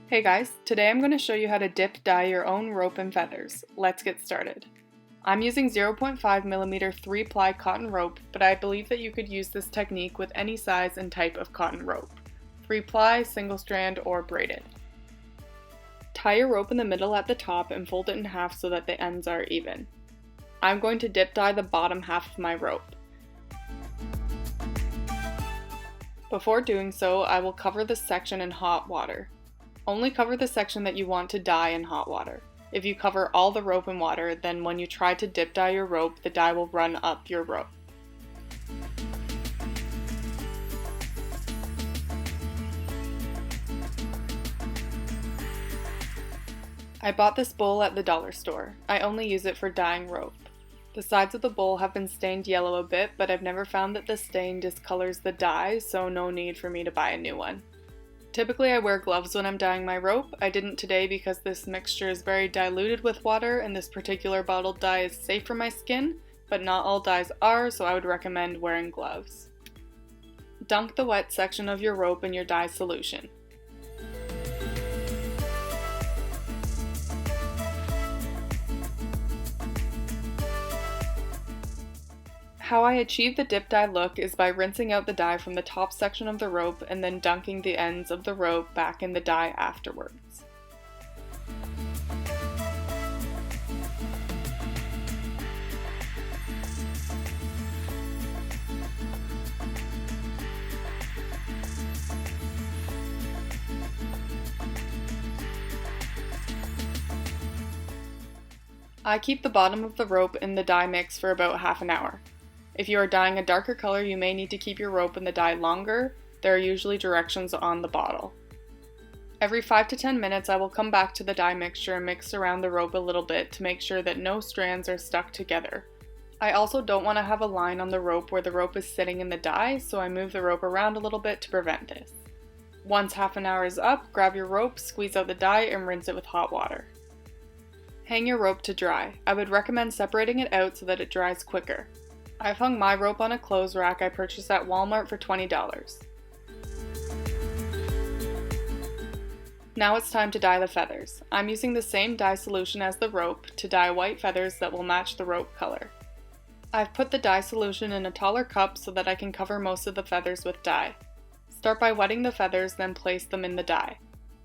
Hey guys, today I'm going to show you how to dip dye your own rope and feathers. Let's get started. I'm using 0.5mm 3-ply cotton rope, but I believe that you could use this technique with any size and type of cotton rope. 3-ply, single strand, or braided. Tie your rope in the middle at the top and fold it in half so that the ends are even. I'm going to dip dye the bottom half of my rope. Before doing so, I will cover this section in hot water. Only cover the section that you want to dye in hot water. If you cover all the rope in water, then when you try to dip dye your rope, the dye will run up your rope. I bought this bowl at the dollar store. I only use it for dyeing rope. The sides of the bowl have been stained yellow a bit, but I've never found that the stain discolors the dye, so no need for me to buy a new one. Typically I wear gloves when I'm dyeing my rope. I didn't today because this mixture is very diluted with water and this particular bottled dye is safe for my skin, but not all dyes are, so I would recommend wearing gloves. Dunk the wet section of your rope in your dye solution. How I achieve the dip dye look is by rinsing out the dye from the top section of the rope and then dunking the ends of the rope back in the dye afterwards. I keep the bottom of the rope in the dye mix for about half an hour. If you are dyeing a darker color, you may need to keep your rope in the dye longer. There are usually directions on the bottle. Every 5 to 10 minutes I will come back to the dye mixture and mix around the rope a little bit to make sure that no strands are stuck together. I also don't want to have a line on the rope where the rope is sitting in the dye, so I move the rope around a little bit to prevent this. Once half an hour is up, grab your rope, squeeze out the dye, and rinse it with hot water. Hang your rope to dry. I would recommend separating it out so that it dries quicker. I've hung my rope on a clothes rack I purchased at Walmart for $20. Now it's time to dye the feathers. I'm using the same dye solution as the rope to dye white feathers that will match the rope color. I've put the dye solution in a taller cup so that I can cover most of the feathers with dye. Start by wetting the feathers, then place them in the dye.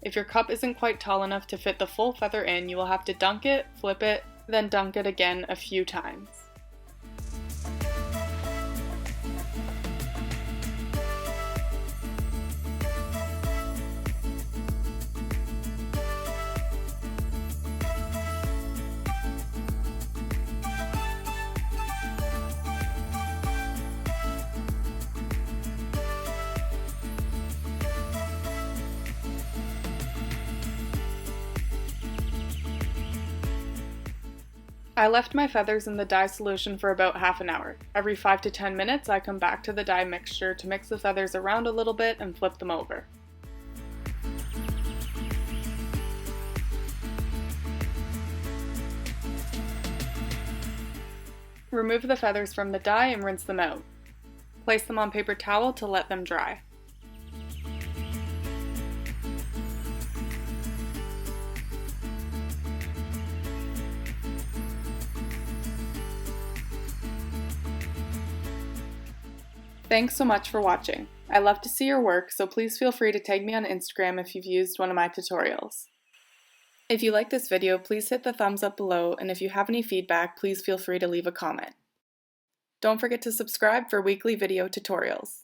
If your cup isn't quite tall enough to fit the full feather in, you will have to dunk it, flip it, then dunk it again a few times. I left my feathers in the dye solution for about half an hour. Every 5 to 10 minutes I come back to the dye mixture to mix the feathers around a little bit and flip them over. Remove the feathers from the dye and rinse them out. Place them on paper towel to let them dry. Thanks so much for watching. I love to see your work, so please feel free to tag me on Instagram if you've used one of my tutorials. If you like this video, please hit the thumbs up below, and if you have any feedback, please feel free to leave a comment. Don't forget to subscribe for weekly video tutorials.